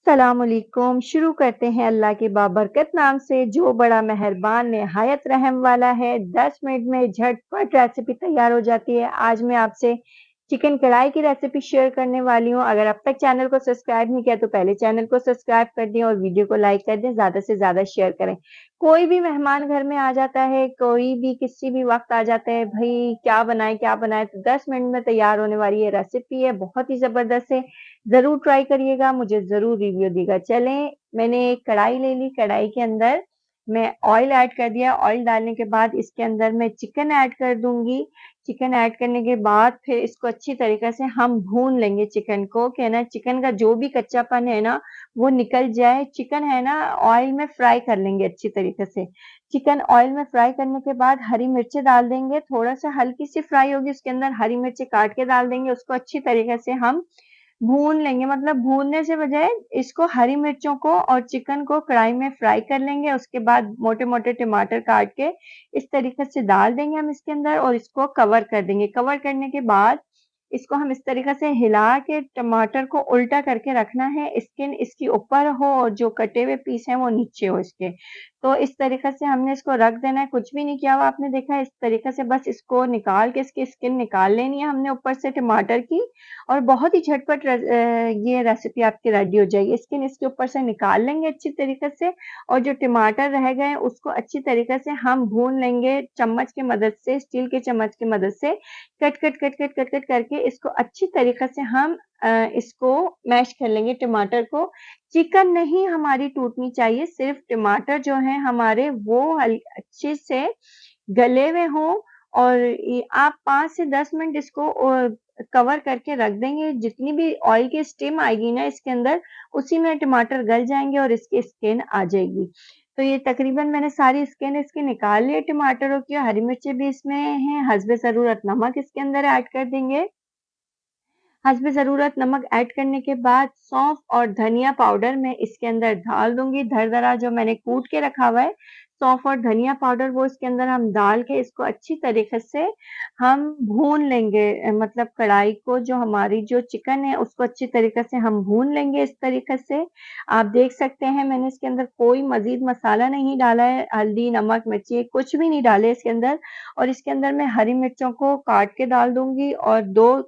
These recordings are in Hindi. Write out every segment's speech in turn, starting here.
अस्सलामुअलैकुम। शुरू करते हैं अल्लाह के बाबरकत नाम से जो बड़ा मेहरबान निहायत रहम वाला है। 10 मिनट में झटपट रेसिपी तैयार हो जाती है। आज मैं आपसे चिकन कढ़ाई की रेसिपी शेयर करने वाली हूँ। अगर अब तक चैनल को सब्सक्राइब नहीं किया तो पहले चैनल को सब्सक्राइब कर दें और वीडियो को लाइक कर दें, ज़्यादा से ज़्यादा शेयर करें। कोई भी मेहमान घर में आ जाता है, कोई भी किसी भी वक्त आ जाता है, भाई क्या बनाए, तो 10 मिनट में तैयार होने वाली ये रेसिपी है, बहुत ही ज़बरदस्त है। ज़रूर ट्राई करिएगा, मुझे ज़रूर रिव्यू दीजिएगा। चलें, मैंने एक कढ़ाई ले ली, कढ़ाई के अंदर मैं ऑयल ऐड कर दिया। ऑयल डालने के बाद इसके अंदर मैं चिकन ऐड कर दूंगी। चिकन ऐड करने के बाद फिर इसको अच्छी तरीके से हम भून लेंगे चिकन को, कि ना चिकन का जो भी कच्चापन है ना वो निकल जाए। चिकन है ना ऑयल में फ्राई कर लेंगे अच्छी तरीके से। चिकन ऑयल में फ्राई करने के बाद हरी मिर्चें डाल देंगे, थोड़ा सा हल्की सी फ्राई होगी उसके अंदर हरी मिर्चें काट के डाल देंगे। उसको अच्छी तरीके से हम भून लेंगे, मतलब भूनने से बजाय इसको हरी मिर्चों को और चिकन को कढ़ाई में फ्राई कर लेंगे। उसके बाद मोटे मोटे टमाटर काट के इस तरीके से डाल देंगे हम इसके अंदर और इसको कवर कर देंगे। कवर करने के बाद इसको हम इस तरीके से हिला के टमाटर को उल्टा करके रखना है, स्किन इसकी ऊपर हो और जो कटे हुए पीस हैं वो नीचे हो इसके। तो इस तरीके से हमने इसको रख देना है, कुछ भी नहीं किया हुआ आपने देखा है। इस तरीके से बस इसको निकाल के इसकी स्किन निकाल लेनी है हमने ऊपर से टमाटर की, और बहुत ही झटपट ये रेसिपी आपकी रेडी हो जाएगी। स्किन इसके ऊपर से निकाल लेंगे अच्छी तरीके से, और जो टमाटर रह गए उसको अच्छी तरीके से हम भून लेंगे चम्मच की मदद से, स्टील के चम्मच की मदद से cut cut cut cut cut cut करके इसको अच्छी तरीके से हम इसको मैश कर लेंगे टमाटर को। चिकन नहीं हमारी टूटनी चाहिए, सिर्फ टमाटर जो है हमारे वो अच्छे से गले हुए हों। और आप 5 से 10 मिनट इसको कवर करके रख देंगे। जितनी भी ऑयल की स्टीम आएगी ना इसके अंदर, उसी में टमाटर गल जाएंगे और इसकी स्किन आ जाएगी। तो ये तकरीबन मैंने सारी स्किन इसकी निकाल ली टमाटरों की। हरी मिर्चें भी इसमें हैं, हस्बे ज़रूरत नमक इसके अंदर ऐड कर देंगे। हस्बे ज़रूरत नमक ऐड करने के बाद सौंफ और धनिया पाउडर मैं इसके अंदर डाल दूंगी। दरदरा जो मैंने कूट के रखा हुआ है सौंफ और धनिया पाउडर, वो इसके अंदर हम डाल के इसको अच्छी तरीके से हम भून लेंगे। मतलब कढ़ाई को, जो हमारी जो चिकन है उसको अच्छी तरीके से हम भून लेंगे इस तरीके से। आप देख सकते हैं मैंने इसके अंदर कोई मजीद मसाला नहीं डाला है, हल्दी नमक मिर्ची कुछ भी नहीं डाले इसके अंदर। और इसके अंदर मैं हरी मिर्चों को काट के डाल दूंगी और 2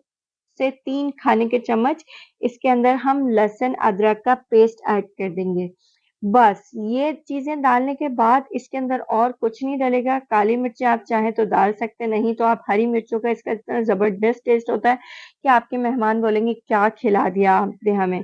से 3 खाने के चम्मच इसके अंदर हम लहसुन अदरक का पेस्ट ऐड कर देंगे। बस ये चीजें डालने के बाद इसके अंदर और कुछ नहीं डलेगा। काली मिर्ची आप चाहें तो डाल सकते, नहीं तो आप हरी मिर्चों का इसका इतना जबरदस्त टेस्ट होता है कि आपके मेहमान बोलेंगे क्या खिला दिया आपने हमें।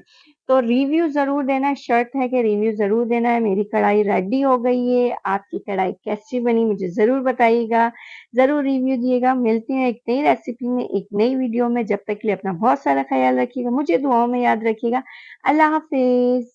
तो रिव्यू जरूर देना, शर्त है कि रिव्यू जरूर देना है। मेरी कढ़ाई रेडी हो गई है, आपकी कढ़ाई कैसी बनी मुझे जरूर बताइएगा, जरूर रिव्यू दिएगा। मिलती हैं एक नई रेसिपी में, एक नई वीडियो में। जब तक के लिए अपना बहुत सारा ख्याल रखिएगा, मुझे दुआओं में याद रखिएगा। अल्लाह हाफिज।